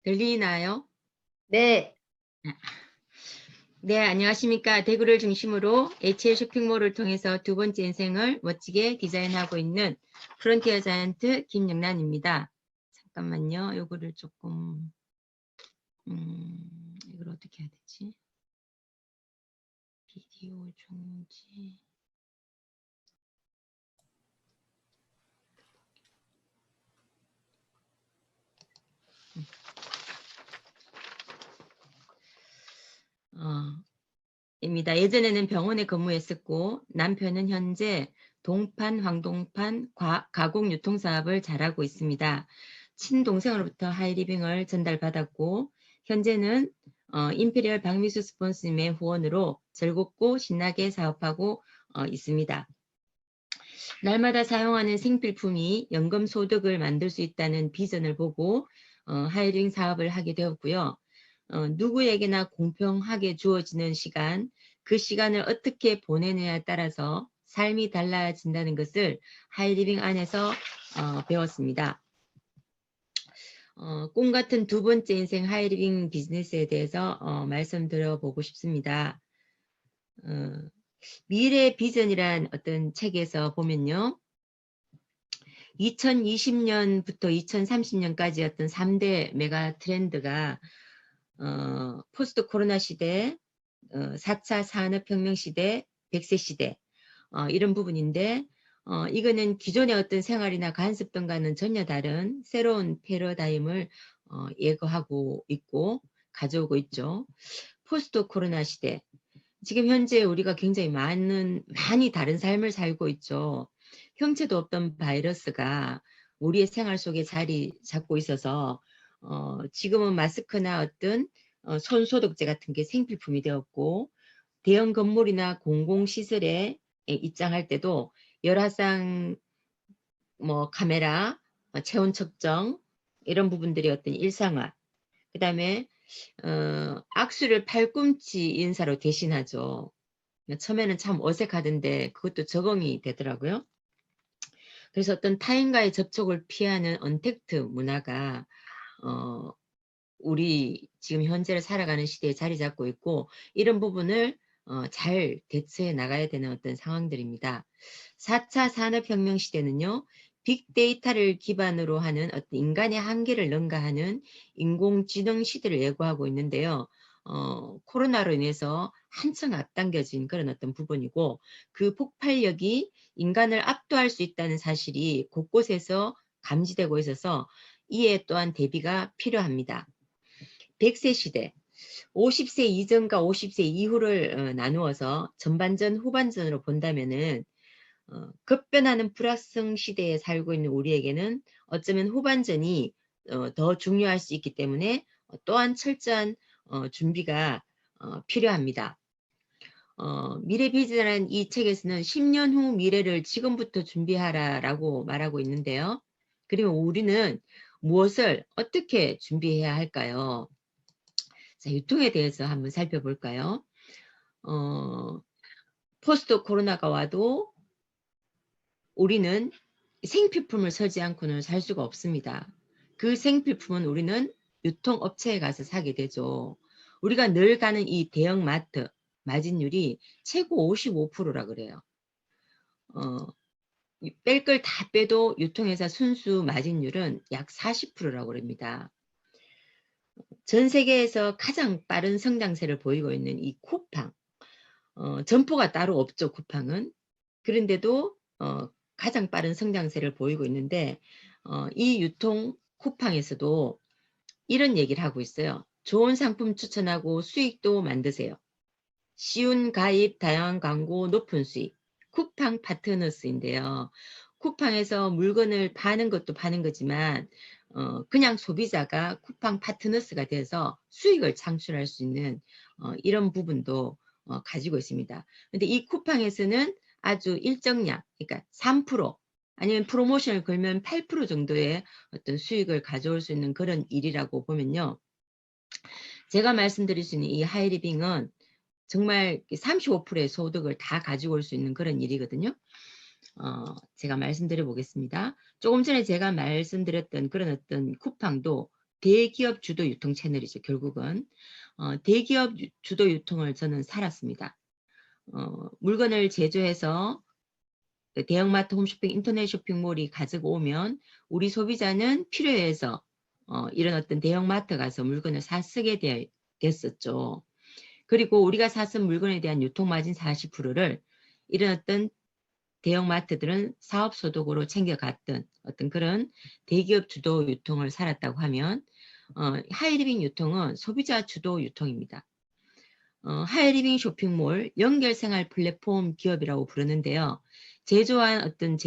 들리나요? 네, 네, 안녕하십니까. 대구를 중심으로 HL 쇼핑몰을 통해서 두 번째 인생을 멋지게 디자인하고 있는 프론티어 자이언트 김영란입니다. 잠깐만요. 요거를 조금 이걸 어떻게 해야 되지? 비디오 중지. 입니다. 예전에는 병원에 근무했었고 남편은 현재 동판, 황동판 가공 유통 사업을 잘하고 있습니다. 친동생으로부터 하이리빙을 전달받았고 현재는 임페리얼 박미수 스폰서님의 후원으로 즐겁고 신나게 사업하고 있습니다. 날마다 사용하는 생필품이 연금 소득을 만들 수 있다는 비전을 보고 하이링 사업을 하게 되었고요. 누구에게나 공평하게 주어지는 시간, 그 시간을 어떻게 보내느냐에 따라서 삶이 달라진다는 것을 하이리빙 안에서 배웠습니다. 꿈 같은 두 번째 인생 하이리빙 비즈니스에 대해서 말씀드려보고 싶습니다. 미래 비전이란 어떤 책에서 보면요. 2020년부터 2030년까지 어떤 3대 메가 트렌드가 포스트 코로나 시대, 4차 산업혁명 시대, 100세 시대 이런 부분인데 이거는 기존의 어떤 생활이나 관습 등과는 전혀 다른 새로운 패러다임을 예고하고 있고 가져오고 있죠. 포스트 코로나 시대. 지금 현재 우리가 굉장히 많이 다른 삶을 살고 있죠. 형체도 없던 바이러스가 우리의 생활 속에 자리 잡고 있어서 지금은 마스크나 어떤 손소독제 같은 게 생필품이 되었고 대형 건물이나 공공시설에 입장할 때도 열화상 카메라, 체온 측정 이런 부분들이 어떤 일상화. 그 다음에 악수를 팔꿈치 인사로 대신하죠. 처음에는 참 어색하던데 그것도 적응이 되더라고요. 그래서 어떤 타인과의 접촉을 피하는 언택트 문화가 우리 지금 현재를 살아가는 시대에 자리 잡고 있고 이런 부분을 잘 대처해 나가야 되는 어떤 상황들입니다. 4차 산업혁명 시대는요. 빅데이터를 기반으로 하는 어떤 인간의 한계를 능가하는 인공지능 시대를 예고하고 있는데요. 코로나로 인해서 한층 앞당겨진 그런 어떤 부분이고 그 폭발력이 인간을 압도할 수 있다는 사실이 곳곳에서 감지되고 있어서 이에 또한 대비가 필요합니다. 100세 시대, 50세 이전과 50세 이후를 나누어서 전반전, 후반전으로 본다면은 급변하는 불확성 시대에 살고 있는 우리에게는 어쩌면 후반전이 더 중요할 수 있기 때문에 또한 철저한 준비가 필요합니다. 미래 비전이라는 이 책에서는 10년 후 미래를 지금부터 준비하라라고 말하고 있는데요. 그러면 우리는 무엇을 어떻게 준비해야 할까요? 자, 유통에 대해서 한번 살펴볼까요? 포스트 코로나가 와도 우리는 생필품을 사지 않고는 살 수가 없습니다. 그 생필품은 우리는 유통업체에 가서 사게 되죠. 우리가 늘 가는 이 대형마트 마진율이 최고 55%라 그래요. 뺄 걸 다 빼도 유통회사 순수 마진율은 약 40%라고 그럽니다. 전 세계에서 가장 빠른 성장세를 보이고 있는 이 쿠팡. 점포가 따로 없죠, 쿠팡은. 그런데도 가장 빠른 성장세를 보이고 있는데 이 유통 쿠팡에서도 이런 얘기를 하고 있어요. 좋은 상품 추천하고 수익도 만드세요. 쉬운 가입, 다양한 광고, 높은 수익. 쿠팡 파트너스인데요. 쿠팡에서 물건을 파는 것도 파는 거지만 그냥 소비자가 쿠팡 파트너스가 돼서 수익을 창출할 수 있는 이런 부분도 가지고 있습니다. 근데 이 쿠팡에서는 아주 일정량, 그러니까 3% 아니면 프로모션을 걸면 8% 정도의 어떤 수익을 가져올 수 있는 그런 일이라고 보면요. 제가 말씀드릴 수 있는 이 하이리빙은 정말 35%의 소득을 다 가지고 올 수 있는 그런 일이거든요. 제가 말씀드려 보겠습니다. 조금 전에 제가 말씀드렸던 그런 어떤 쿠팡도 대기업 주도 유통 채널이죠. 결국은 대기업 주도 유통을 저는 살았습니다. 물건을 제조해서 대형마트, 홈쇼핑, 인터넷 쇼핑몰이 가지고 오면 우리 소비자는 필요해서 이런 어떤 대형마트 가서 물건을 사 쓰게 됐었죠. 그리고 우리가 사쓴 물건에 대한 유통마진 40%를 이런 어떤 대형마트들은 사업소득으로 챙겨갔던 어떤 그런 대기업 주도 유통을 살았다고 하면 하이리빙 유통은 소비자 주도 유통입니다. 하이리빙 쇼핑몰 연결생활 플랫폼 기업이라고 부르는데요. 제조한 어떤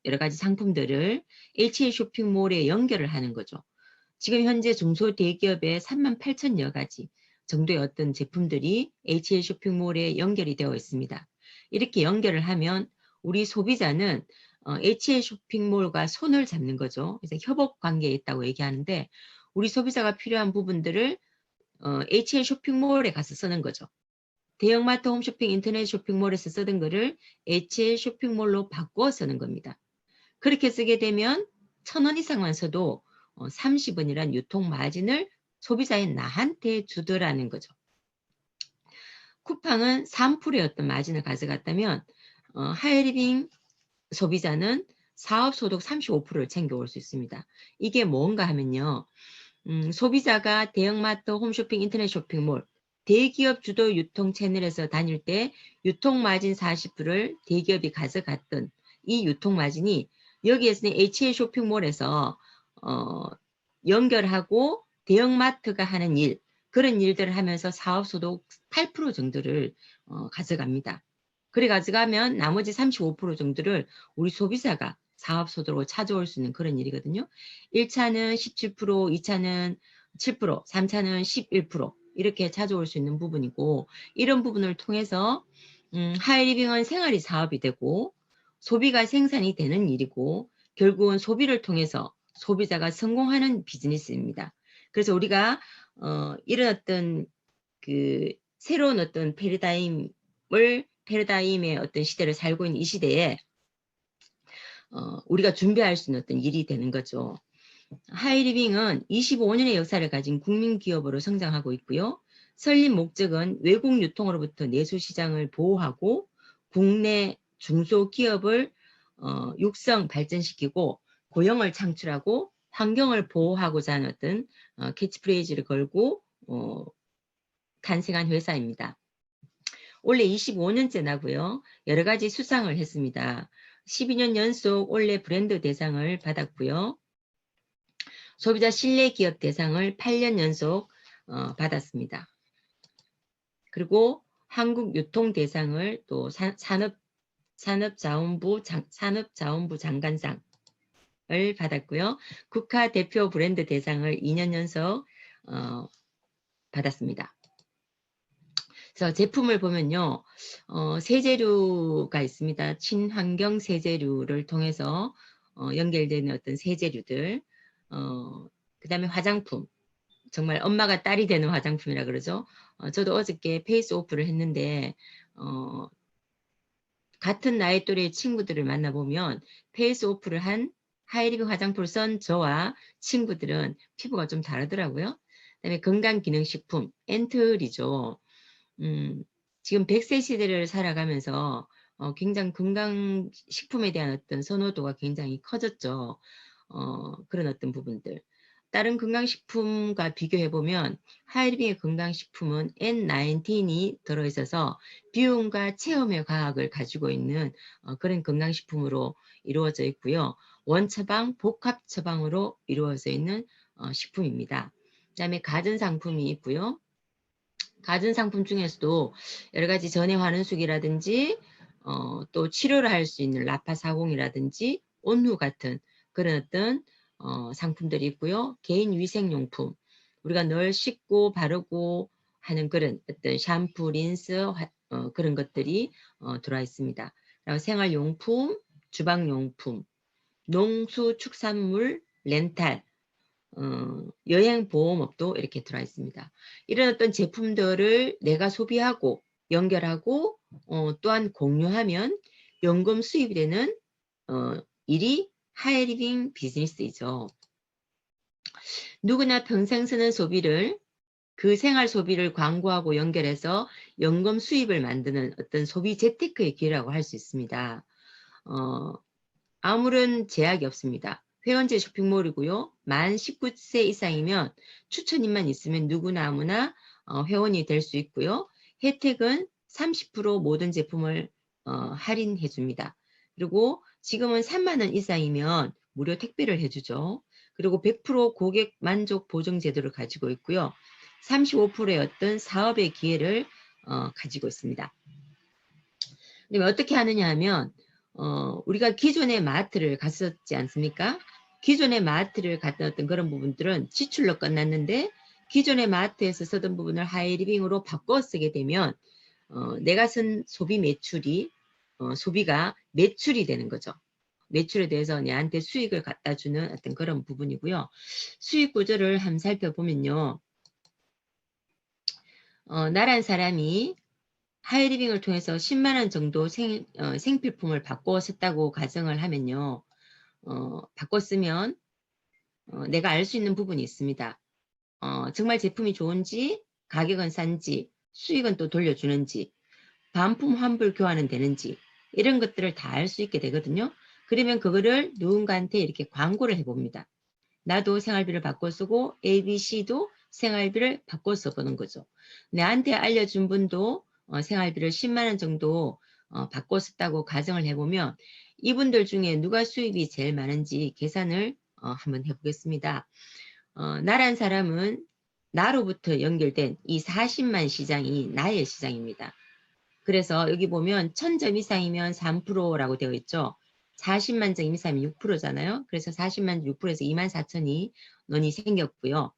여러 가지 상품들을 HA 쇼핑몰에 연결을 하는 거죠. 지금 현재 중소대기업에 38,000여 가지 정도의 어떤 제품들이 HA 쇼핑몰에 연결이 되어 있습니다. 이렇게 연결을 하면 우리 소비자는 HA 쇼핑몰과 손을 잡는 거죠. 그래서 협업 관계에 있다고 얘기하는데 우리 소비자가 필요한 부분들을 HA 쇼핑몰에 가서 쓰는 거죠. 대형마트, 홈쇼핑, 인터넷 쇼핑몰에서 쓰던 거를 HA 쇼핑몰로 바꿔 쓰는 겁니다. 그렇게 쓰게 되면 1,000원 이상만 써도 30원이란 유통 마진을 소비자인 나한테 주더라는 거죠. 쿠팡은 3%의 어떤 마진을 가져갔다면 하이리빙 소비자는 사업소득 35%를 챙겨올 수 있습니다. 이게 뭔가 하면요. 소비자가 대형마트, 홈쇼핑, 인터넷 쇼핑몰, 대기업 주도 유통 채널에서 다닐 때 유통마진 40%를 대기업이 가져갔던 이 유통마진이 여기에서는 HA 쇼핑몰에서 연결하고 대형마트가 하는 일, 그런 일들을 하면서 사업소득 8% 정도를 가져갑니다. 그래 가져가면 나머지 35% 정도를 우리 소비자가 사업소득으로 찾아올 수 있는 그런 일이거든요. 1차는 17%, 2차는 7%, 3차는 11% 이렇게 찾아올 수 있는 부분이고 이런 부분을 통해서 하이리빙은 생활이 사업이 되고 소비가 생산이 되는 일이고 결국은 소비를 통해서 소비자가 성공하는 비즈니스입니다. 그래서 우리가 이런 어떤 그 새로운 어떤 패러다임의 어떤 시대를 살고 있는 이 시대에 우리가 준비할 수 있는 어떤 일이 되는 거죠. 하이리빙은 25년의 역사를 가진 국민기업으로 성장하고 있고요. 설립 목적은 외국 유통으로부터 내수 시장을 보호하고 국내 중소기업을 육성 발전시키고 고용을 창출하고 환경을 보호하고자 하는 어떤 캐치프레이즈를 걸고 탄생한 회사입니다. 올해 25년째 나고요. 여러 가지 수상을 했습니다. 12년 연속 올해 브랜드 대상을 받았고요. 소비자 신뢰 기업 대상을 8년 연속 받았습니다. 그리고 한국 유통 대상을 또 산업자원부 장관상을 받았고요. 국가 대표 브랜드 대상을 2년 연속 받았습니다. 그래서 제품을 보면요. 세제류가 있습니다. 친환경 세제류를 통해서 연결되는 어떤 세제류들, 그 다음에 화장품, 정말 엄마가 딸이 되는 화장품이라 그러죠. 저도 어저께 페이스 오프를 했는데 같은 나이 또래의 친구들을 만나보면 페이스 오프를 한 하이리빙 화장품을 쓴 저와 친구들은 피부가 좀 다르더라고요. 그다음에 건강기능식품, 엔트리죠. 지금 100세 시대를 살아가면서 굉장히 건강식품에 대한 어떤 선호도가 굉장히 커졌죠. 그런 어떤 부분들. 다른 건강식품과 비교해보면 하이리빙의 건강식품은 N19이 들어있어서 비용과 체험의 과학을 가지고 있는 그런 건강식품으로 이루어져 있고요. 원처방, 복합처방으로 이루어져 있는 식품입니다. 그 다음에 가전상품이 있고요. 가전상품 중에서도 여러 가지 전해 환원수기라든지 또 치료를 할 수 있는 라파40이라든지 온후 같은 그런 어떤 상품들이 있고요. 개인 위생용품, 우리가 늘 씻고 바르고 하는 그런 어떤 샴푸, 린스 그런 것들이 들어와 있습니다. 그리고 생활용품, 주방용품, 농수축산물, 렌탈, 여행보험업도 이렇게 들어와 있습니다. 이런 어떤 제품들을 내가 소비하고 연결하고 또한 공유하면 연금 수입이 되는 일이 하이리빙 비즈니스이죠. 누구나 평생 쓰는 소비를 그 생활 소비를 광고하고 연결해서 연금 수입을 만드는 어떤 소비 재테크의 기회라고 할 수 있습니다. 어, 아무런 제약이 없습니다. 회원제 쇼핑몰이고요. 만 19세 이상이면 추천인만 있으면 누구나 아무나 회원이 될 수 있고요. 혜택은 30% 모든 제품을 할인해 줍니다. 그리고 지금은 3만 원 이상이면 무료 택배를 해주죠. 그리고 100% 고객 만족 보증 제도를 가지고 있고요. 35%의 어떤 사업의 기회를 가지고 있습니다. 근데 어떻게 하느냐 하면 우리가 기존의 마트를 갔었지 않습니까? 기존의 마트를 갔던 어떤 그런 부분들은 지출로 끝났는데 기존의 마트에서 쓰던 부분을 하이리빙으로 바꿔 쓰게 되면 내가 쓴 소비 매출이 소비가 매출이 되는 거죠. 매출에 대해서 내한테 수익을 갖다 주는 어떤 그런 부분이고요. 수익 구조를 한번 살펴보면요. 나란 사람이 하이리빙을 통해서 10만 원 정도 생필품을 바꿔 썼다고 가정을 하면요. 바꿔 쓰면 내가 알 수 있는 부분이 있습니다. 정말 제품이 좋은지, 가격은 싼지, 수익은 또 돌려주는지, 반품 환불 교환은 되는지 이런 것들을 다 알 수 있게 되거든요. 그러면 그거를 누군가한테 이렇게 광고를 해봅니다. 나도 생활비를 바꿔 쓰고 ABC도 생활비를 바꿔 써보는 거죠. 나한테 알려준 분도 생활비를 10만 원 정도 바꿔 썼다고 가정을 해보면 이분들 중에 누가 수입이 제일 많은지 계산을 한번 해보겠습니다. 나란 사람은 나로부터 연결된 이 40만 시장이 나의 시장입니다. 그래서 여기 보면 1000점 이상이면 3%라고 되어 있죠. 40만 점 이상이면 6%잖아요. 그래서 40만 6%에서 24,000이 논이 생겼고요.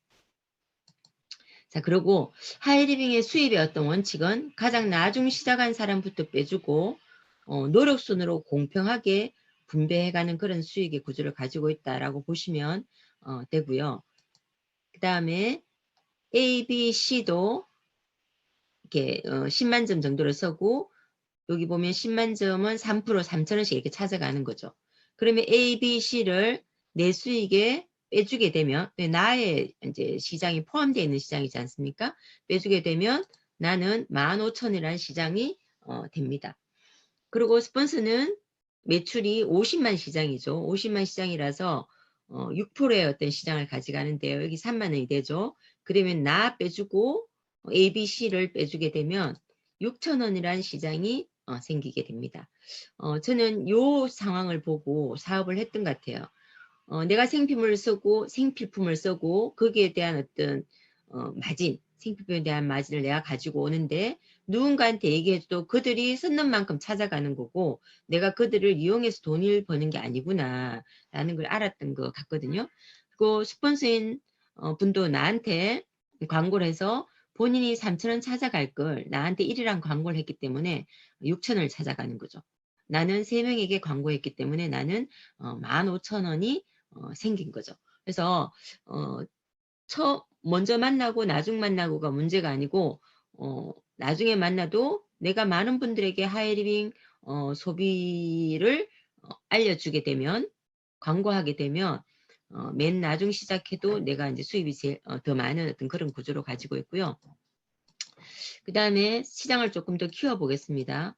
자, 그리고 하이리빙의 수입의 어떤 원칙은 가장 나중 시작한 사람부터 빼주고 노력순으로 공평하게 분배해가는 그런 수익의 구조를 가지고 있다라고 보시면 되고요. 그 다음에 A, B, C도 이렇게 10만 점 정도를 쓰고 여기 보면 10만 점은 3% 3,000원씩 이렇게 찾아가는 거죠. 그러면 A, B, C를 내 수익에 빼주게 되면 나의 이제 시장이 포함되어 있는 시장이지 않습니까? 빼주게 되면 나는 15,000이라는 시장이 됩니다. 그리고 스폰서는 매출이 50만 시장이죠. 50만 시장이라서 6%의 어떤 시장을 가져가는데요. 여기 3만 원이 되죠. 그러면 나 빼주고 A, B, C를 빼주게 되면 6,000원이라는 시장이 생기게 됩니다. 저는 이 상황을 보고 사업을 했던 것 같아요. 내가 생필품을 쓰고 거기에 대한 어떤 마진, 생필품에 대한 마진을 내가 가지고 오는데 누군가한테 얘기해도 그들이 쓰는 만큼 찾아가는 거고 내가 그들을 이용해서 돈을 버는 게 아니구나 라는 걸 알았던 것 같거든요. 그리고 스폰서인 분도 나한테 광고를 해서 본인이 3,000원 찾아갈 걸 나한테 1이랑 광고를 했기 때문에 6,000원을 찾아가는 거죠. 나는 3명에게 광고했기 때문에 나는 15,000원이 생긴 거죠. 그래서 어, 먼저 만나고 나중 만나고가 문제가 아니고 나중에 만나도 내가 많은 분들에게 하이리빙 소비를 알려주게 되면 광고하게 되면 맨 나중 시작해도 내가 이제 수입이 제일 더 많은 어떤 그런 구조로 가지고 있고요. 그 다음에 시장을 조금 더 키워보겠습니다.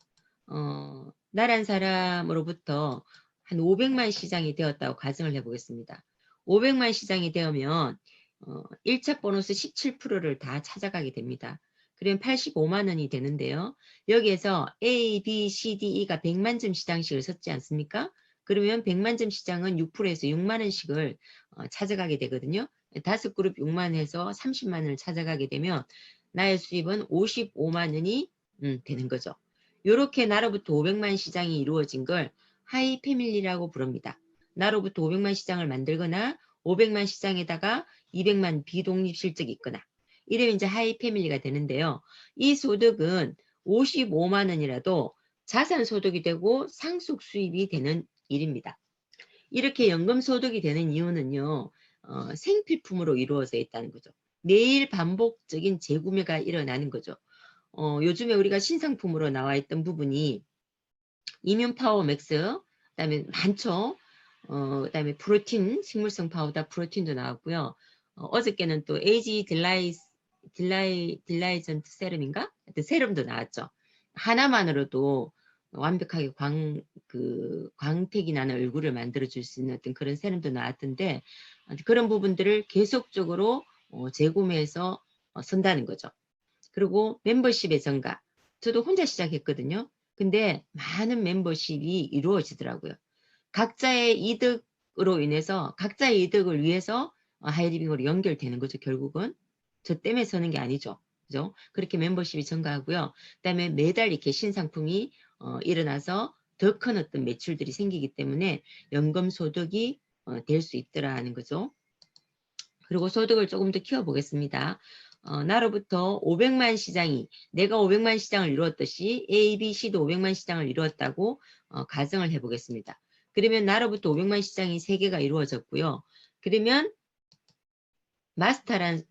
나란 사람으로부터 한 500만 시장이 되었다고 가정을 해보겠습니다. 500만 시장이 되면 1차 보너스 17%를 다 찾아가게 됩니다. 그러면 85만 원이 되는데요. 여기에서 A, B, C, D, E가 100만 점 시장씩을 섰지 않습니까? 그러면 100만 점 시장은 6%에서 6만 원씩을 찾아가게 되거든요. 5그룹 6만 원에서 30만 원을 찾아가게 되면 나의 수입은 55만 원이 되는 거죠. 이렇게 나로부터 500만 시장이 이루어진 걸 하이 패밀리라고 부릅니다. 나로부터 500만 시장을 만들거나 500만 시장에다가 200만 비독립 실적이 있거나 이러면 이제 하이 패밀리가 되는데요. 이 소득은 55만 원이라도 자산 소득이 되고 상속 수입이 되는 일입니다. 이렇게 연금 소득이 되는 이유는요. 생필품으로 이루어져 있다는 거죠. 매일 반복적인 재구매가 일어나는 거죠. 요즘에 우리가 신상품으로 나와 있던 부분이 이뮨 파워 맥스, 그다음에 많죠. 그다음에 프로틴, 식물성 파우더 프로틴도 나왔고요. 어저께는 또 에이지 딜라이전트 세럼인가? 하여튼 세럼도 나왔죠. 하나만으로도 완벽하게 광택이 나는 얼굴을 만들어줄 수 있는 어떤 그런 세럼도 나왔던데, 그런 부분들을 계속적으로 재구매해서 쓴다는 거죠. 그리고 멤버십의 증가. 저도 혼자 시작했거든요. 근데 많은 멤버십이 이루어지더라고요. 각자의 이득으로 인해서, 각자의 이득을 위해서 하이리빙으로 연결되는 거죠, 결국은. 저 때문에 서는 게 아니죠. 그죠? 그렇게 멤버십이 증가하고요. 그다음에 매달 이렇게 신상품이 일어나서 더 큰 어떤 매출들이 생기기 때문에 연금 소득이 될 수 있더라는 거죠. 그리고 소득을 조금 더 키워보겠습니다. 나로부터 500만 시장이, 내가 500만 시장을 이루었듯이 A, B, C도 500만 시장을 이루었다고 가정을 해보겠습니다. 그러면 나로부터 500만 시장이 3개가 이루어졌고요. 그러면 마스터란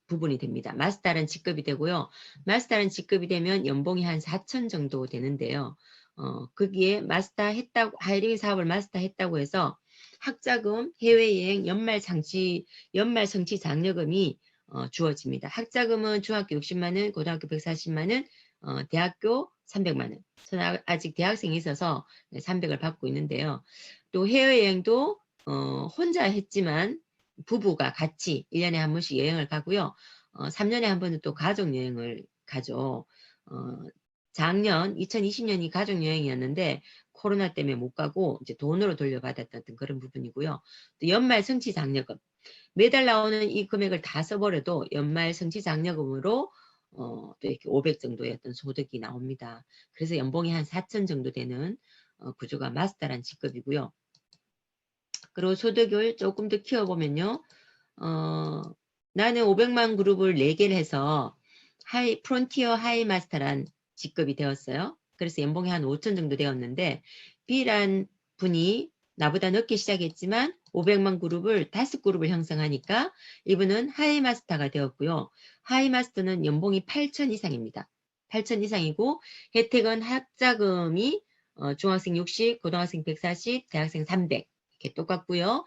부분이 됩니다. 마스터란 직급이 되고요. 마스터란 직급이 되면 연봉이 한 4천 정도 되는데요. 거기에 마스터 했다고, 하이링 사업을 마스터 했다고 해서 학자금, 해외여행, 연말 성취 장려금이 주어집니다. 학자금은 중학교 60만 원, 고등학교 140만 원, 대학교 300만 원. 저는 아직 대학생이 있어서 300을 받고 있는데요. 또 해외여행도 혼자 했지만 부부가 같이 1년에 한 번씩 여행을 가고요. 3년에 한 번은 또 가족여행을 가죠. 작년 2020년이 가족여행이었는데 코로나 때문에 못 가고 이제 돈으로 돌려받았던 그런 부분이고요. 또 연말 성취장려금. 매달 나오는 이 금액을 다 써버려도 연말 성취장려금으로 또 이렇게 500 정도의 어떤 소득이 나옵니다. 그래서 연봉이 한 4천 정도 되는 구조가 마스터란 직급이고요. 그리고 소득을 조금 더 키워보면요. 나는 500만 그룹을 4개를 해서 프론티어 하이 마스터란 직급이 되었어요. 그래서 연봉이 한 5천 정도 되었는데 B란 분이 나보다 늦게 시작했지만 500만 그룹을 5그룹을 형성하니까 이분은 하이 마스터가 되었고요. 하이 마스터는 연봉이 8천 이상입니다. 8천 이상이고 혜택은 학자금이 중학생 60, 고등학생 140, 대학생 300 이렇게 똑같고요.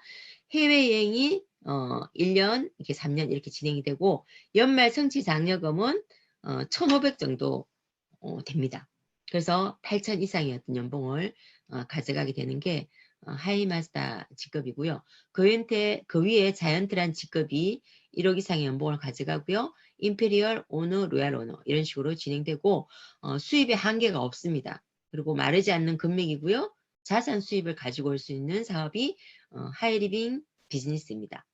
해외여행이 1년, 이렇게 3년 이렇게 진행이 되고 연말 성취 장려금은 1,500 정도 됩니다. 그래서 8천 이상의 어떤 연봉을 가져가게 되는 게 하이마스터 직급이고요. 그 위에 자이언트란 직급이 1억 이상의 연봉을 가져가고요. 임페리얼 오너, 로얄 오너 이런 식으로 진행되고 수입에 한계가 없습니다. 그리고 마르지 않는 금맥이고요. 자산 수입을 가지고 올 수 있는 사업이 하이리빙 비즈니스입니다.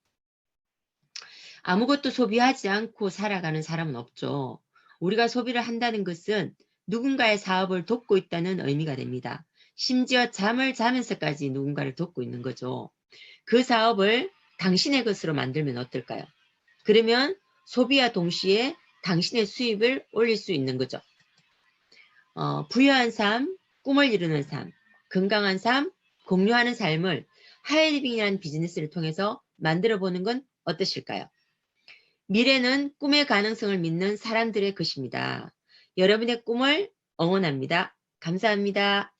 아무것도 소비하지 않고 살아가는 사람은 없죠. 우리가 소비를 한다는 것은 누군가의 사업을 돕고 있다는 의미가 됩니다. 심지어 잠을 자면서까지 누군가를 돕고 있는 거죠. 그 사업을 당신의 것으로 만들면 어떨까요? 그러면 소비와 동시에 당신의 수입을 올릴 수 있는 거죠. 부유한 삶, 꿈을 이루는 삶, 건강한 삶, 공유하는 삶을 하이리빙이라는 비즈니스를 통해서 만들어 보는 건 어떠실까요? 미래는 꿈의 가능성을 믿는 사람들의 것입니다. 여러분의 꿈을 응원합니다. 감사합니다.